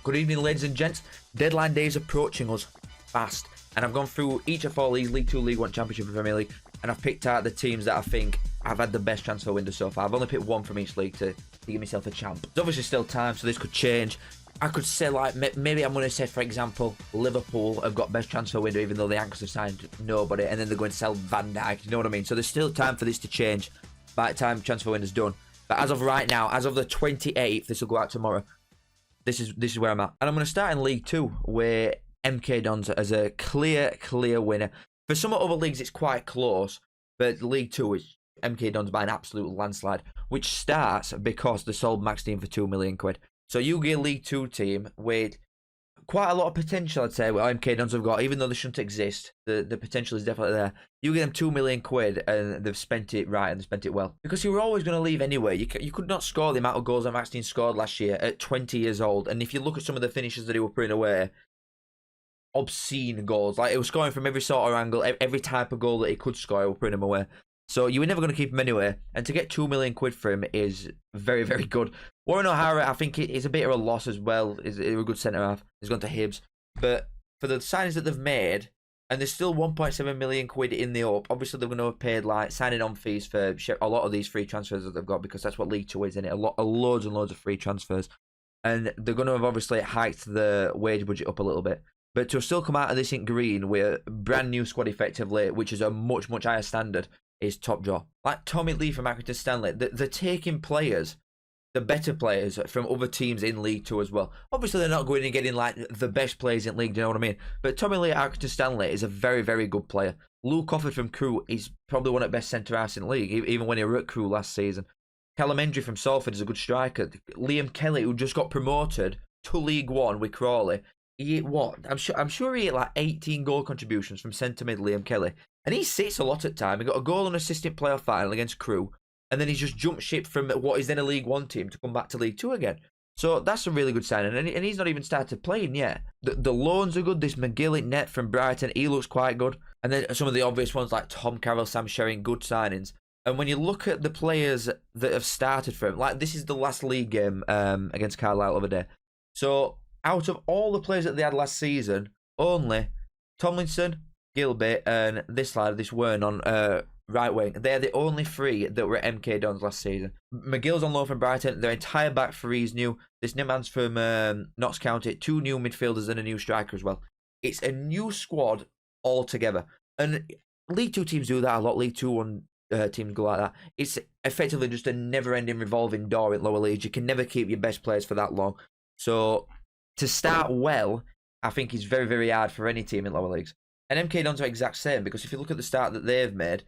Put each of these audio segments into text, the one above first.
Good evening, ladies and gents. Deadline day is approaching us fast, and I've gone through each of 4 leagues, League 2, League 1, Championship and Premier League, and I've picked out the teams that I think have had the best transfer window so far. I've only picked one from each league to give myself a champ. There's obviously still time, so this could change. I could say, like, maybe I'm going to say, for example, Liverpool have got best transfer window, even though the Anchors have signed nobody, and then they're going to sell Van Dijk, you know what I mean? So there's still time for this to change by the time transfer window's done. But as of right now, as of the 28th, this will go out tomorrow, this is where I'm at. And I'm going to start in League 2, where MK Dons as a clear winner. For some other leagues, it's quite close, but League 2 is MK Dons by an absolute landslide, which starts because they sold Max Dean for £2 million. So you get a League 2 team with quite a lot of potential, I'd say, what MK Dons have got, even though they shouldn't exist. The potential is definitely there. You give them £2 million and they've spent it right and they've spent it well. Because you were always going to leave anyway. You could not score the amount of goals that Max Dean scored last year at 20 years old. And if you look at some of the finishes that he was putting away, obscene goals. Like, it was scoring from every sort of angle, every type of goal that he could score, he was putting them away. So you were never going to keep him anyway. And to get £2 million for him is very good. Warren O'Hara, I think it's a bit of a loss as well. He's a good centre-half. He's gone to Hibs. But for the signings that they've made, and there's still £1.7 million in the up, obviously they're going to have paid like signing on fees for a lot of these free transfers that they've got, because that's what League 2 is, isn't it? Loads and loads of free transfers. And they're going to have obviously hiked the wage budget up a little bit. But to still come out of this in green with a brand new squad effectively, which is a much higher standard, is top draw. Like Tommy Lee from Accrington Stanley, they're taking players, the better players from other teams in League 2 as well. Obviously, they're not going and getting like the best players in League, do you know what I mean? But Tommy Lee at Accrington Stanley is a very good player. Luke Offord from Crewe is probably one of the best centre-halves in the league, even when he were at Crewe last season. Callum is from Salford is a good striker. Liam Kelly, who just got promoted to League 1 with Crawley, I'm sure he had like 18 goal contributions from centre mid, Liam Kelly. And he sits a lot at time. He got a goal and assist in playoff final against Crewe. And then he's just jumped ship from what is then a League 1 team to come back to League 2 again. So that's a really good signing. And he's not even started playing yet. The loans are good. This McGill in net from Brighton, he looks quite good. And then some of the obvious ones like Tom Carroll, Sam Sherring, good signings. And when you look at the players that have started for him, like this is the last league game against Carlisle the other day. So out of all the players that they had last season, only Tomlinson, Gilbert, and this lad, this Wern on right wing, they're the only 3 that were at MK Dons last season. McGill's on loan from Brighton. Their entire back 3 is new. This Nimans from Notts County, 2 new midfielders and a new striker as well. It's a new squad altogether. And League 2 teams do that a lot. League 2 1 teams go like that. It's effectively just a never-ending revolving door in lower leagues. You can never keep your best players for that long. So to start well, I think is very hard for any team in lower leagues. And MK Dons are exact same, because if you look at the start that they've made,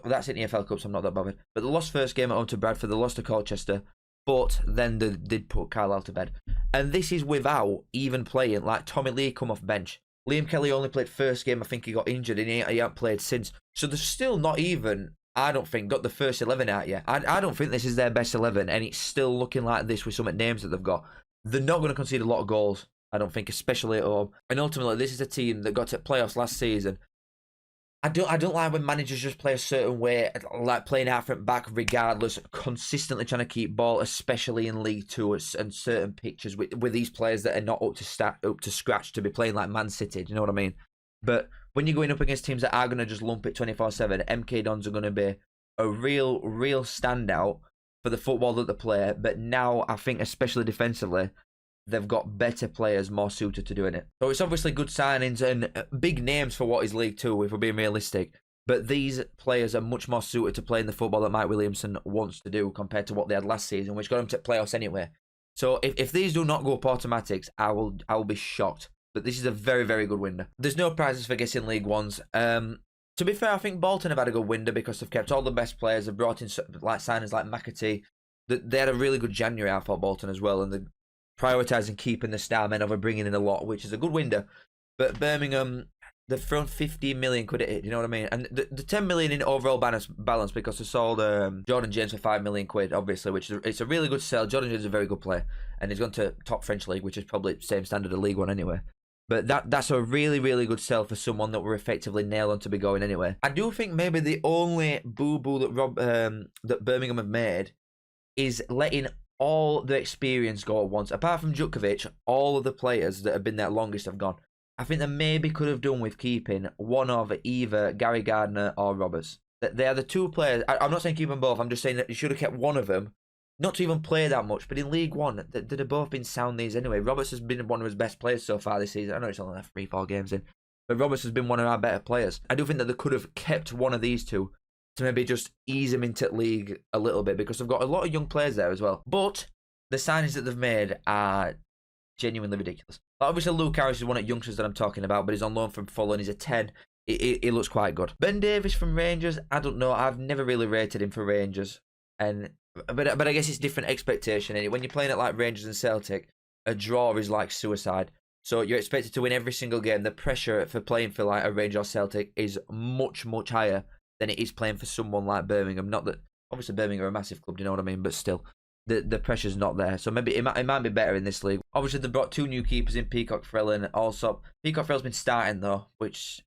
that's in the EFL Cup, so I'm not that bothered. But they lost first game at home to Bradford, they lost to Colchester, but then they did put Carlisle to bed. And this is without even playing, like Tommy Lee come off bench. Liam Kelly only played first game, I think he got injured, and he hasn't played since. So they're still not even, I don't think, got the first 11 out yet. I don't think this is their best 11, and it's still looking like this with some names that they've got. They're not going to concede a lot of goals, I don't think, especially at home. And ultimately, this is a team that got to playoffs last season. I don't like when managers just play a certain way, like playing out front back regardless, consistently trying to keep ball, especially in League 2 and certain pitches with these players that are not up to scratch to be playing like Man City, do you know what I mean? But when you're going up against teams that are going to just lump it 24/7, MK Dons are going to be a real standout for the football that they play. But now, I think, especially defensively, they've got better players more suited to doing it. So it's obviously good signings and big names for what is League 2, if we're being realistic. But these players are much more suited to playing the football that Mike Williamson wants to do compared to what they had last season, which got them to playoffs anyway. So if these do not go up automatics, I will be shocked. But this is a very good window. There's no prizes for guessing League 1s. To be fair, I think Bolton have had a good window because they've kept all the best players. They've brought in like signings like McAtee. They had a really good January, I thought, Bolton as well. And they're prioritising keeping the star men over bringing in a lot, which is a good window. But Birmingham, they've thrown 15 million quid at it, you know what I mean? And the 10 million in overall balance because they sold Jordan James for 5 million quid, obviously, which is it's a really good sell. Jordan James is a very good player, and he's gone to top French league, which is probably the same standard of League 1 anyway. But that's a really good sell for someone that we're effectively nailed on to be going anyway. I do think maybe the only boo-boo that Birmingham have made is letting all the experience go at once. Apart from Djukovic, all of the players that have been there longest have gone. I think they maybe could have done with keeping one of either Gary Gardner or Roberts. They are the two players. I'm not saying keep them both. I'm just saying that you should have kept one of them. Not to even play that much, but in League One, they'd have both been sound these anyway. Roberts has been one of his best players so far this season. I know it's only left 3-4 games in, but Roberts has been one of our better players. I do think that they could have kept one of these two to maybe just ease him into league a little bit, because they've got a lot of young players there as well. But the signings that they've made are genuinely ridiculous. Obviously, Luke Harris is one of the youngsters that I'm talking about, but he's on loan from Fowler and he's a 10. He looks quite good. Ben Davies from Rangers, I don't know. I've never really rated him for Rangers. But I guess it's different expectation. When you're playing at like Rangers and Celtic, a draw is like suicide. So you're expected to win every single game. The pressure for playing for like a Rangers or Celtic is much, much higher than it is playing for someone like Birmingham. Not that, obviously Birmingham are a massive club, do you know what I mean? But still, the pressure's not there. So maybe it might be better in this league. Obviously, they brought two new keepers in, Peacock Farrell and Allsop. Peacock Farrell's been starting though, which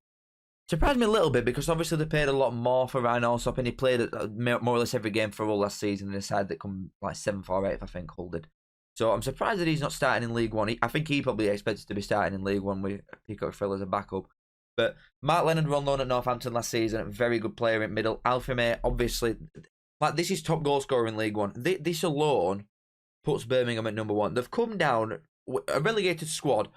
surprised me a little bit, because obviously they paid a lot more for Ryan Allsop, and he played more or less every game for all last season in a side that come like 7th or 8th, I think, Hull did. So I'm surprised that he's not starting in League One. I think he probably expected to be starting in League One with Peacock Farrell as a backup. But Mark Leonard won loan at Northampton last season, very good player in middle. Alfie May, obviously, like this is top goal scorer in League One. This alone puts Birmingham at number 1. They've come down a relegated squad.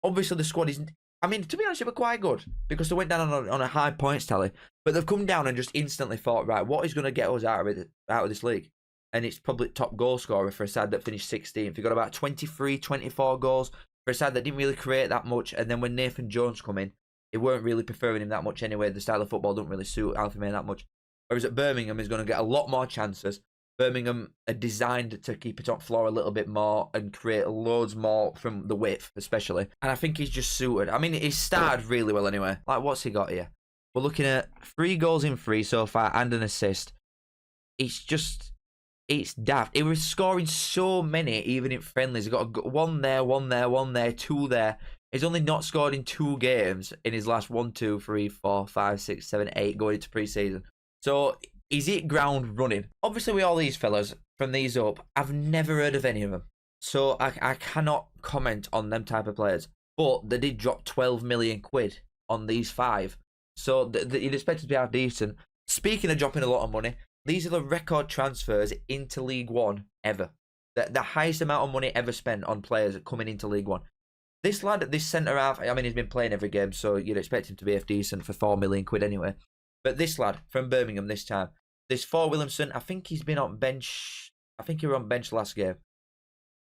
Obviously, the squad isn't. I mean, to be honest, they were quite good because they went down on a high points tally. But they've come down and just instantly thought, right, what is going to get us out of this league? And it's probably top goal scorer for a side that finished 16th. He got about 23, 24 goals for a side that didn't really create that much. And then when Nathan Jones come in, they weren't really preferring him that much anyway. The style of football don't really suit Alfie May that much. Whereas at Birmingham, he's going to get a lot more chances. Birmingham are designed to keep it on floor a little bit more and create loads more from the width, especially. And I think he's just suited. I mean, he's started really well anyway. Like, what's he got here? We're looking at 3 goals in 3 so far and an assist. It's daft. He was scoring so many, even in friendlies. He got one there, 2 there. He's only not scored in 2 games in his last 1, 2, 3, 4, 5, 6, 7, 8 going into pre-season. So he's hit ground running. Obviously, with all these fellas from these up, I've never heard of any of them. So I cannot comment on them type of players. But they did drop 12 million quid on these 5. So you'd expect it to be half decent. Speaking of dropping a lot of money, these are the record transfers into League One ever. The highest amount of money ever spent on players coming into League One. This lad, this centre-half, I mean, he's been playing every game, so you'd expect him to be half decent for 4 million quid anyway. But this lad from Birmingham this time, this For Williamson, I think he's been on bench. I think he was on bench last game.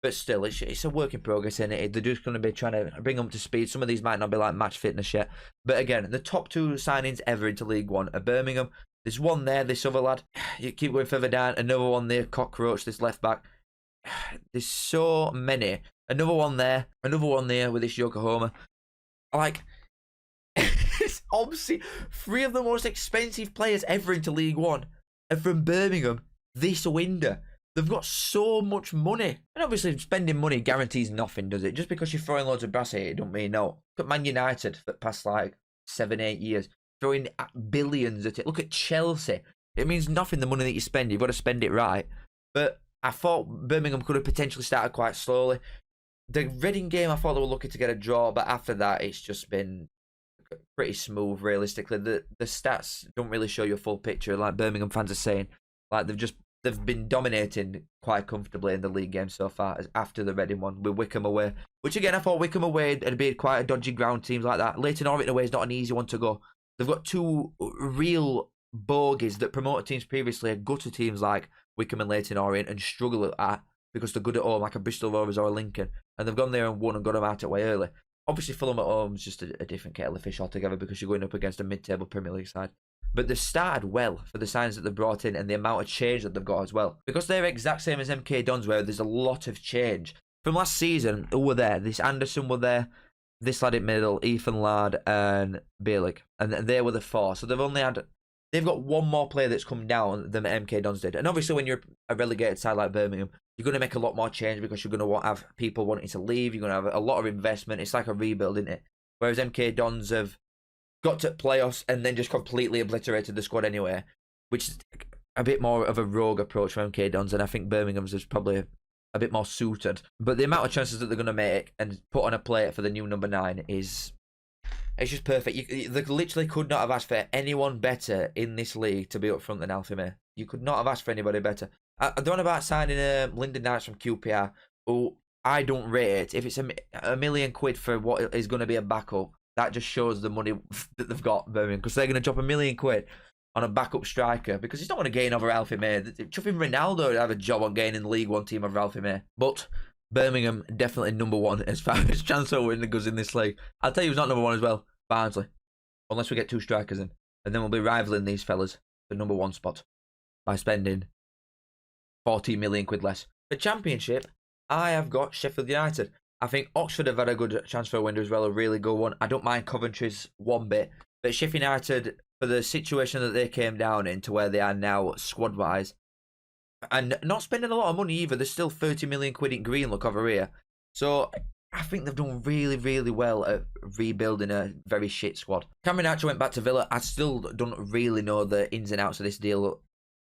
But still, it's a work in progress, isn't it? They're just going to be trying to bring them to speed. Some of these might not be like match fitness yet. But again, the top 2 signings ever into League One are Birmingham. There's one there, this other lad. You keep going further down. Another one there, Cockroach, this left back. There's so many. Another one there with this Yokohama. Like, it's obviously 3 of the most expensive players ever into League One are from Birmingham this window. They've got so much money. And obviously, spending money guarantees nothing, does it? Just because you're throwing loads of brass at it, don't mean no. Look at Man United for the past like 7, 8 years. Throwing billions at it. Look at Chelsea. It means nothing, the money that you spend. You've got to spend it right. But I thought Birmingham could have potentially started quite slowly. The Reading game, I thought they were lucky to get a draw. But after that, it's just been pretty smooth, realistically. The stats don't really show you a full picture, like Birmingham fans are saying. Like, they've been dominating quite comfortably in the league game so far after the Reading one with Wickham away. Which again, I thought Wickham away had been quite a dodgy ground, teams like that. Leighton Orient away is not an easy one to go. They've got 2 real bogies that promoted teams previously, gutter teams like Wickham and Leighton Orient, and struggle at because they're good at home, like a Bristol Rovers or a Lincoln. And they've gone there and won and got them out of way early. Obviously, Fulham at home is just a different kettle of fish altogether because you're going up against a mid-table Premier League side. But they've started well for the signs that they've brought in and the amount of change that they've got as well. Because they're exact same as MK Dons, where there's a lot of change. From last season, who were there? This Anderson were there, this lad in middle, Ethan Ladd and Bielik. And they were the 4. So they've got 1 more player that's come down than MK Dons did. And obviously when you're a relegated side like Birmingham, you're going to make a lot more change because you're going to have people wanting to leave. You're going to have a lot of investment. It's like a rebuild, isn't it? Whereas MK Dons have got to playoffs and then just completely obliterated the squad anyway, which is a bit more of a rogue approach for MK Dons, and I think Birmingham's is probably a bit more suited. But the amount of chances that they're going to make and put on a plate for the new number 9 is... It's just perfect. They literally could not have asked for anyone better in this league to be up front than Alfie May. You could not have asked for anybody better. I don't know about signing Lyndon Knights from QPR, who I don't rate. If it's a million quid for what is going to be a backup, that just shows the money that they've got, Birmingham, because they're going to drop £1 million on a backup striker because he's not going to gain over Alfie May. Chuffing Ronaldo would have a job on gaining the League One team over Alfie May. But Birmingham definitely number 1 as far as transfer window goes in this league. I'll tell you who's not number 1 as well. Barnsley. Unless we get 2 strikers in. And then we'll be rivaling these fellas for number 1 spot by spending 14 million quid less. The Championship, I have got Sheffield United. I think Oxford have had a good transfer window as well, a really good one. I don't mind Coventry's one bit. But Sheffield United, for the situation that they came down in to where they are now squad-wise, and not spending a lot of money either, there's still 30 million quid in green look over here. So I think they've done really, really well at rebuilding a very shit squad. Cameron Archer went back to Villa. I still don't really know the ins and outs of this deal,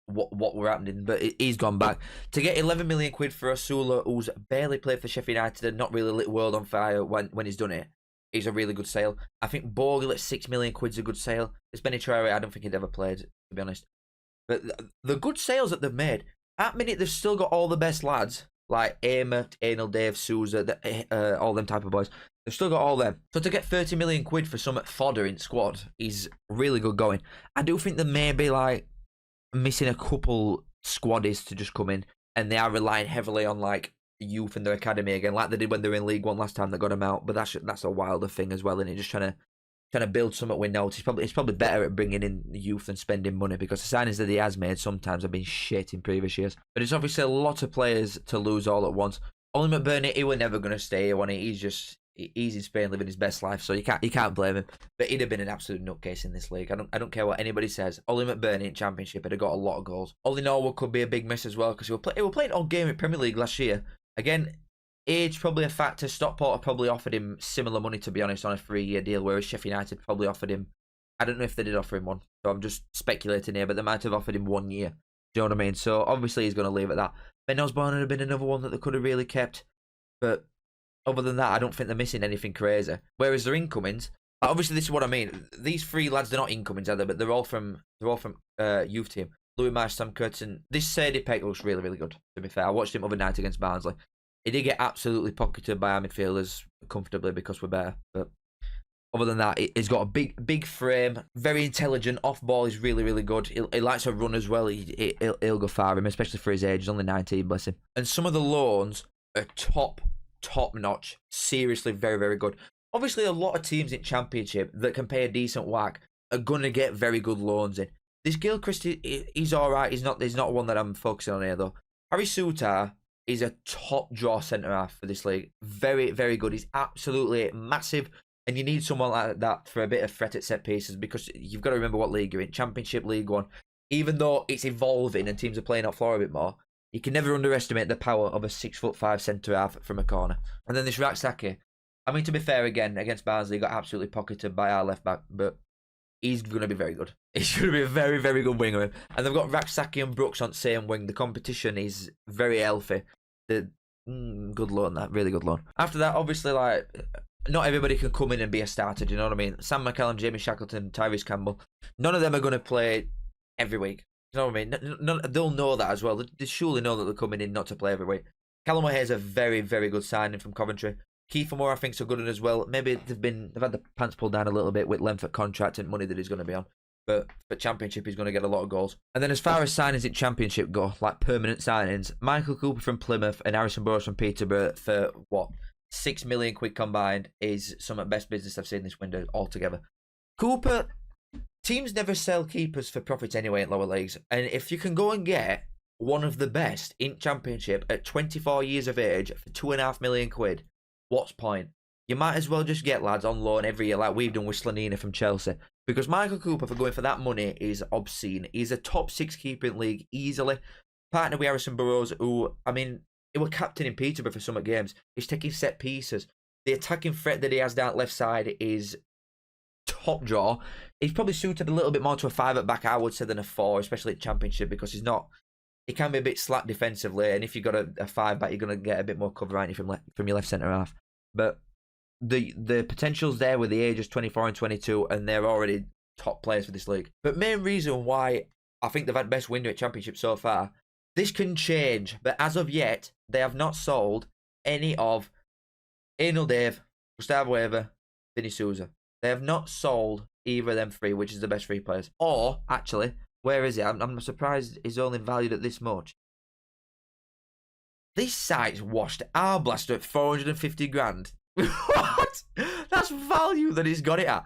what were happening, but he's gone back. To get 11 million quid for Asula, who's barely played for Sheffield United and not really lit world on fire when he's done it, is a really good sale. I think Bogle at 6 million quid's a good sale. This Benny Traore, I don't think he'd ever played, to be honest. But the good sales that they've made, at minute they've still got all the best lads, like Amos, Anil, Dave, Souza, all them type of boys. They've still got all them. So to get 30 million quid for some fodder in squad is really good going. I do think they may be like missing a couple squaddies to just come in, and they are relying heavily on like youth in their academy again, like they did when they were in League One last time they got them out. But that's a wilder thing as well, and it just trying to build something with notes. It's probably better at bringing in youth than spending money, because the signings that he has made sometimes have been shit in previous years. But it's obviously a lot of players to lose all at once. Ollie McBurney, he was never going to stay here, he's in Spain living his best life, so you can't blame him. But he'd have been an absolute nutcase in this league. I don't care what anybody says. Ollie McBurney in Championship would have got a lot of goals. Ollie Norwood could be a big miss as well, because he was playing all game in Premier League last year. Again, age probably a factor. Stockport probably offered him similar money, to be honest, on a 3-year deal, whereas Sheffield United probably offered him, I don't know if they did offer him one, so I'm just speculating here, but they might have offered him 1 year. Do you know what I mean? So obviously he's going to leave at that. Ben Osborne would have been another one that they could have really kept, but other than that, I don't think they're missing anything crazy. Whereas their incomings, obviously this is what I mean. These 3 lads, they're not incomings either, but they're all from youth team. Louis Marsh, Sam Curtin. This Sadie Peck looks really, really good, to be fair. I watched him overnight against Barnsley. He did get absolutely pocketed by our midfielders comfortably because we're better. But other than that, he's got a big frame, very intelligent. Off ball is really, really good. He likes to run as well. He'll go far, him, especially for his age. He's only 19, bless him. And some of the loans are top notch. Seriously, very, very good. Obviously, a lot of teams in Championship that can pay a decent whack are going to get very good loans in. This Gilchrist, he's all right. He's not one that I'm focusing on here, though. Harry Souttar is a top draw centre-half for this league. Very, very good. He's absolutely massive, and you need someone like that for a bit of threat at set pieces, because you've got to remember what league you're in. Championship, League One. Even though it's evolving and teams are playing off floor a bit more, you can never underestimate the power of a 6'5" centre-half from a corner. And then this Raksaki, I mean, to be fair, again, against Barnsley, he got absolutely pocketed by our left-back, but he's going to be very good. He's going to be a very, very good winger. And they've got Raksaki and Brooks on the same wing. The competition is very healthy. Good loan, that. Really good loan. After that, obviously, like, not everybody can come in and be a starter, do you know what I mean? Sam McCallum, Jamie Shackleton, Tyrese Campbell, none of them are going to play every week. You know what I mean? They'll know that as well. They surely know that they're coming in not to play every week. Callum O'Hare's a very, very good signing from Coventry. Kiefer Moore, I think, is a good one as well. Maybe they've had the pants pulled down a little bit with length of contract and money that he's going to be on. But for Championship, he's going to get a lot of goals. And then as far as signings in Championship go, like permanent signings, Michael Cooper from Plymouth and Harrison Burrows from Peterborough for, what, 6 million quid combined is some of the best business I've seen this window altogether. Cooper, teams never sell keepers for profits anyway in lower leagues. And if you can go and get one of the best in Championship at 24 years of age for 2.5 million quid, what's point? You might as well just get lads on loan every year like we've done with Slanina from Chelsea. Because Michael Cooper, for going for that money, is obscene. He's a top 6 keeper in league easily. Partner with Harrison Burrows, who, I mean, he was captain in Peterborough for some games. He's taking set pieces. The attacking threat that he has down left side is top draw. He's probably suited a little bit more to a 5 at back, I would say, than a 4, especially at Championship, because he's not he can be a bit slack defensively, and if you've got a 5 back, you're going to get a bit more cover, aren't you, from your left centre half. But the potential's there with the ages 24 and 22, and they're already top players for this league. But main reason why I think they've had best window at Championship so far, this can change, but as of yet, they have not sold any of Anil Dave, Gustavo Weber, Vinny Souza. They have not sold either of them 3, which is the best 3 players. Or, actually, where is it? I'm surprised it's only valued at this much. This site's washed Arblaster at 450 grand. What? That's value that he's got it at.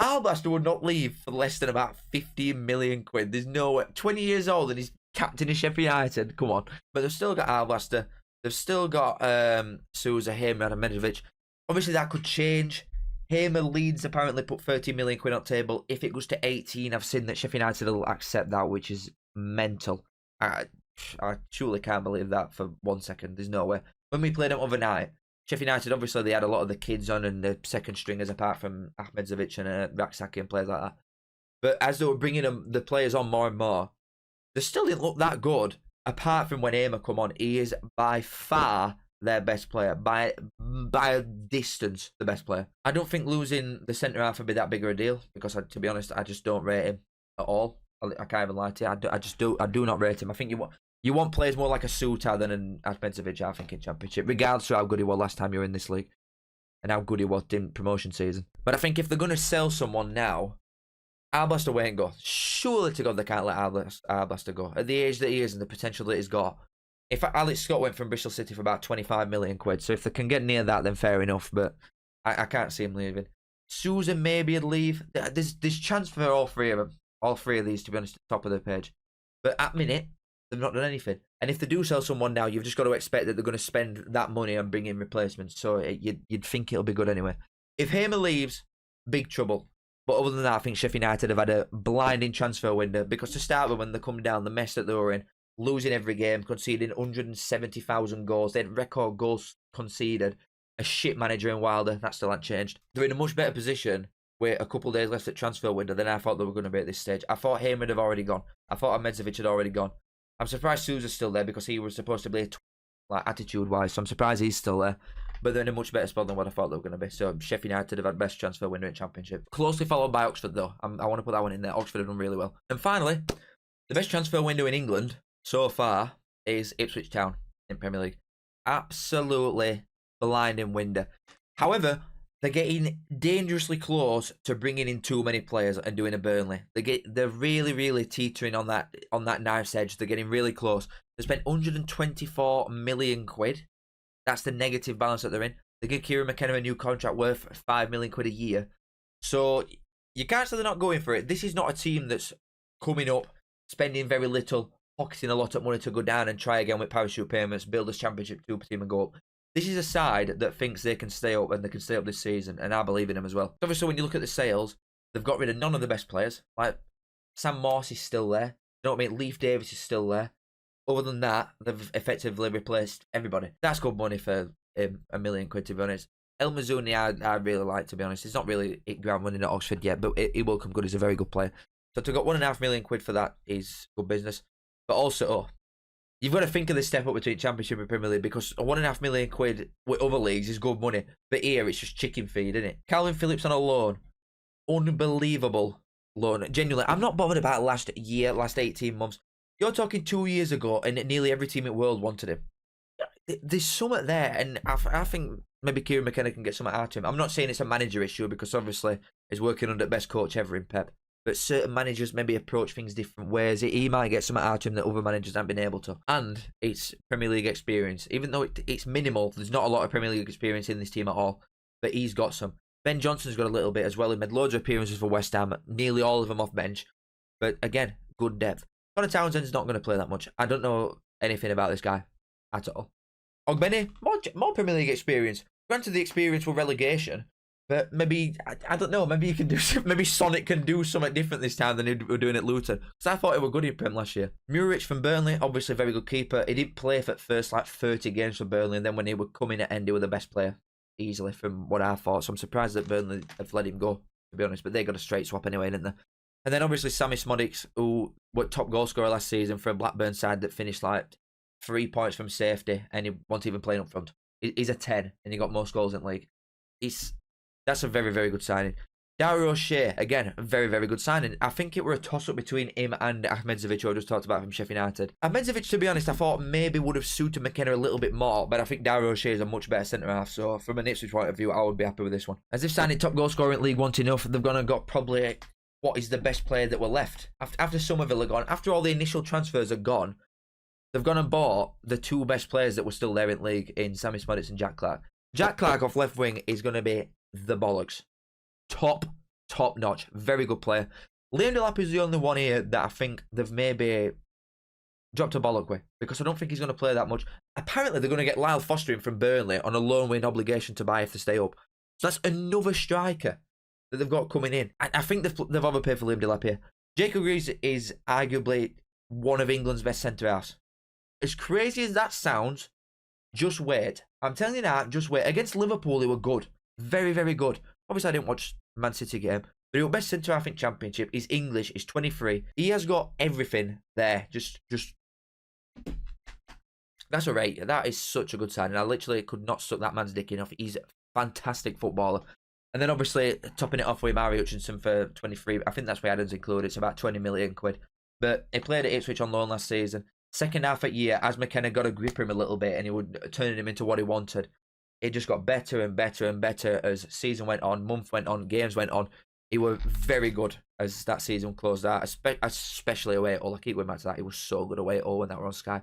Arblaster would not leave for less than about 15 million quid. There's no way. 20 years old and he's captain of Sheffield United. Come on. But they've still got Arblaster. They've still got Souza, Hamer, and Medvedev. Obviously, that could change. Hamer Leeds apparently put 30 million quid on the table. If it goes to 18, I've seen that Sheffield United will accept that, which is mental. I truly can't believe that for 1 second. There's no way. When we played them overnight, Sheffield United, obviously, they had a lot of the kids on and the second stringers, apart from Ahmedzovic and Raksaki and players like that. But as they were bringing the players on more and more, they still didn't look that good. Apart from when Hamer come on, he is by far their best player. By a distance, the best player. I don't think losing the centre-half would be that big of a deal, because, to be honest, I just don't rate him at all. I can't even lie to you. I do not rate him. I think you want players more like a Suter than an Ahmedzovic, I think, in Championship, regardless of how good he was last time you were in this league and how good he was in promotion season. But I think if they're going to sell someone now, Arblaster won't go. Surely to God they can't let Arblaster go. At the age that he is and the potential that he's got. If Alex Scott went from Bristol City for about 25 million quid, so if they can get near that, then fair enough, but I can't see him leaving. Souza maybe would leave. There's chance for all 3 of them. All 3 of these, to be honest, at the top of the page. But at minute, they've not done anything. And if they do sell someone now, you've just got to expect that they're going to spend that money on bringing replacements. So you'd think it'll be good anyway. If Hamer leaves, big trouble. But other than that, I think Sheffield United have had a blinding transfer window. Because to start with, when they come down, the mess that they were in, losing every game, conceding 170,000 goals. They had record goals conceded. A shit manager in Wilder. That still hasn't changed. They're in a much better position with a couple of days left at transfer window than I thought they were going to be at this stage. I thought Hamer had already gone. I thought Ahmedzovic had already gone. I'm surprised Souza's still there because he was supposed to be attitude-wise. So I'm surprised he's still there. But they're in a much better spot than what I thought they were going to be. So Sheffield United have had best transfer window in Championship. Closely followed by Oxford, though. I want to put that one in there. Oxford have done really well. And finally, the best transfer window in England so far is Ipswich Town in Premier League. Absolutely blinding window. However, they're getting dangerously close to bringing in too many players and doing a Burnley. They're really, really teetering on that knife's edge. They're getting really close. They spent 124 million quid. That's the negative balance that they're in. They give Kieran McKenna a new contract worth 5 million quid a year. So you can't say they're not going for it. This is not a team that's coming up, spending very little, pocketing a lot of money to go down and try again with parachute payments, build this Championship 2 team and go up. This is a side that thinks they can stay up and they can stay up this season, and I believe in them as well. Obviously, when you look at the sales, they've got rid of none of the best players. Like, Sam Morse is still there. You know what I mean? Leif Davis is still there. Other than that, they've effectively replaced everybody. That's good money for him, £1 million, to be honest. El Mazzuni, I really like, to be honest. He's not really hit ground running at Oxford yet, but he will come good. He's a very good player. So to got £1.5 million for that is good business. But also, you've got to think of the step up between Championship and Premier League, because £1.5 million with other leagues is good money. But here, it's just chicken feed, isn't it? Callum Phillips on a loan. Unbelievable loan. Genuinely, I'm not bothered about last 18 months. You're talking 2 years ago, and nearly every team in the world wanted him. There's something there, and I think maybe Kieran McKenna can get something out of him. I'm not saying it's a manager issue, because obviously he's working under the best coach ever in Pep. But certain managers maybe approach things different ways. He might get something out of him that other managers haven't been able to. And it's Premier League experience. Even though it's minimal, there's not a lot of Premier League experience in this team at all. But he's got some. Ben Johnson's got a little bit as well. He made loads of appearances for West Ham, nearly all of them off bench. But again, good depth. Connor Townsend's not going to play that much. I don't know anything about this guy at all. Ogbeni, more Premier League experience. Granted, the experience for relegation, but maybe, I don't know, maybe you can do, maybe Sonic can do something different this time than he were doing at Luton. Because I thought he were good in Prem last year. Murich from Burnley, obviously a very good keeper. He didn't play for the first 30 games for Burnley, and then when he would come in at end, he was the best player, easily, from what I thought. So I'm surprised that Burnley have let him go, to be honest. But they got a straight swap anyway, didn't they? And then obviously Sammy Smodics, who top goal scorer last season for a Blackburn side that finished like 3 points from safety, and he wasn't even playing up front. He's a 10, and he got most goals in the league. That's a very, very good signing. Dario O'Shea, again, a very, very good signing. I think it were a toss-up between him and Ahmedzovic, who I just talked about from Sheffield United. Ahmedzovic, to be honest, I thought maybe would have suited McKenna a little bit more, but I think Dario O'Shea is a much better centre-half, so from an Ipswich point of view, I would be happy with this one. As they've signed top goal scorer in League One enough, they've gone and got probably what is the best player that were left. After Somerville are gone, after all the initial transfers are gone, they've gone and bought the 2 best players that were still there in league in Sammy Smodits and Jack Clark. Jack Clark off left wing is going to be the bollocks. Top notch. Very good player. Liam Delap is the only one here that I think they've maybe dropped a bollock with, because I don't think he's going to play that much. Apparently, they're going to get Lyle Foster in from Burnley on a loan with an obligation to buy if they stay up. So that's another striker that they've got coming in. I think they've overpaid for Liam Delap here. Jacob Greaves is arguably one of England's best centre-halves. As crazy as that sounds, just wait. I'm telling you now, just wait. Against Liverpool, they were good. Very, very good. Obviously, I didn't watch Man City game, but he was best centre-half in Championship. He's English. He's 23. He has got everything there. Just that's a rate. That is such a good signing. I literally could not suck that man's dick enough. He's a fantastic footballer. And then obviously topping it off with Mari Hutchinson for 23. I think that's where Adams included. It's about 20 million quid. But he played at Ipswich on loan last season. Second half of year, as McKenna got to grip him a little bit and he would turn him into what he wanted, it just got better and better and better as season went on, month went on, games went on. He was very good as that season closed out, especially away at Hull. I keep going back to that. He was so good away at Hull when that were on Sky.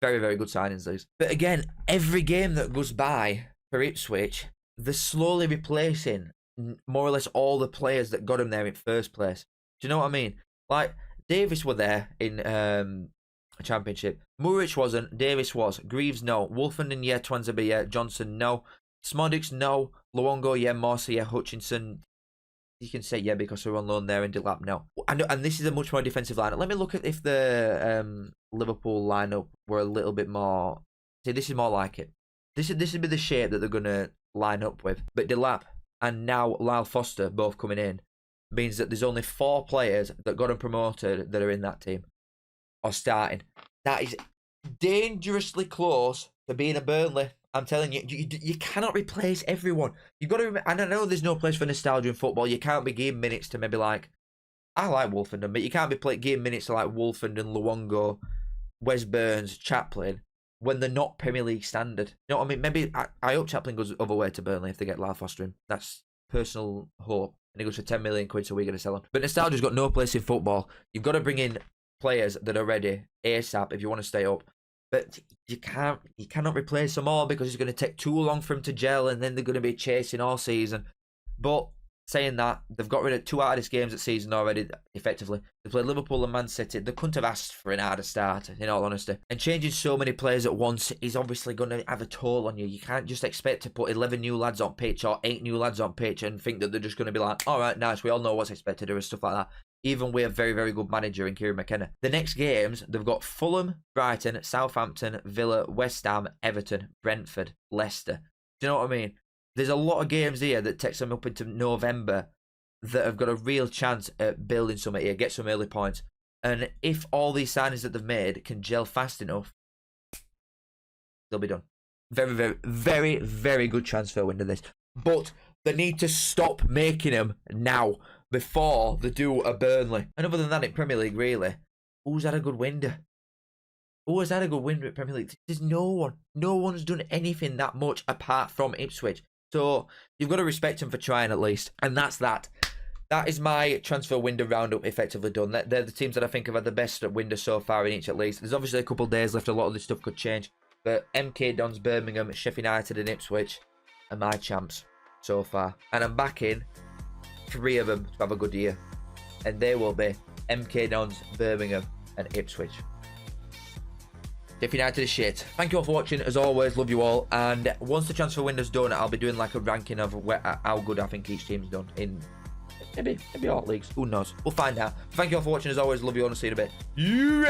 Very, very good signings, these. But again, every game that goes by for Ipswich, they're slowly replacing more or less all the players that got him there in first place. Do you know what I mean? Like, Davis were there in Championship. Muric wasn't. Davis was. Greaves, no. Wolfenden, yeah. Twanzebe, yeah. Johnson, no. Smodix, no. Luongo, yeah. Morsi, yeah. Hutchinson, you can say yeah because we're on loan there, and Delap, no. And this is a much more defensive lineup. Let me look at if the Liverpool lineup were a little bit more. See, this is more like it. This would be the shape that they're gonna line up with. But Delap and now Lyle Foster both coming in means that there's only 4 players that got them promoted that are in that team or starting. That is dangerously close to being a Burnley. I'm telling you, you cannot replace everyone. You've got to remember, and I know there's no place for nostalgia in football. You can't be giving minutes to maybe like, I like Wolfenden, but you can't be giving minutes to like Wolfenden, Luongo, Wes Burns, Chaplin, when they're not Premier League standard. You know what I mean? Maybe I hope Chaplin goes other way to Burnley if they get Lyle Foster in. That's personal hope. And he goes for 10 million quid, so we're going to sell him. But nostalgia's got no place in football. You've got to bring in players that are ready ASAP if you want to stay up. But you cannot replace them all because it's going to take too long for them to gel, and then they're going to be chasing all season. But saying that, they've got rid of 2 hardest games at season already, effectively. They played Liverpool and Man City. They couldn't have asked for an harder start, in all honesty. And changing so many players at once is obviously going to have a toll on you. You can't just expect to put 11 new lads on pitch or 8 new lads on pitch and think that they're just going to be like, all right, nice, we all know what's expected or stuff like that. Even with a very, very good manager in Kieran McKenna. The next games, they've got Fulham, Brighton, Southampton, Villa, West Ham, Everton, Brentford, Leicester. Do you know what I mean? There's a lot of games here that takes them up into November that have got a real chance at building something here, get some early points. And if all these signings that they've made can gel fast enough, they'll be done. Very, very, very, very good transfer window this. But they need to stop making them now before they do a Burnley. And other than that, in Premier League, really, who's had a good window? Who has had a good window at Premier League? There's no one. No one's done anything that much apart from Ipswich. So you've got to respect them for trying at least. And that's that. That is my transfer window roundup effectively done. They're the teams that I think have had the best window so far in each at least. There's obviously a couple of days left. A lot of this stuff could change. But MK Dons, Birmingham, Sheffield United and Ipswich are my champs so far. And I'm backing 3 of them to have a good year. And they will be MK Dons, Birmingham and Ipswich. Sheffield United is shit. Thank you all for watching. As always, love you all. And once the transfer window's done, I'll be doing like a ranking of how good I think each team's done in maybe all leagues. Who knows? We'll find out. Thank you all for watching. As always, love you all and see you in a bit.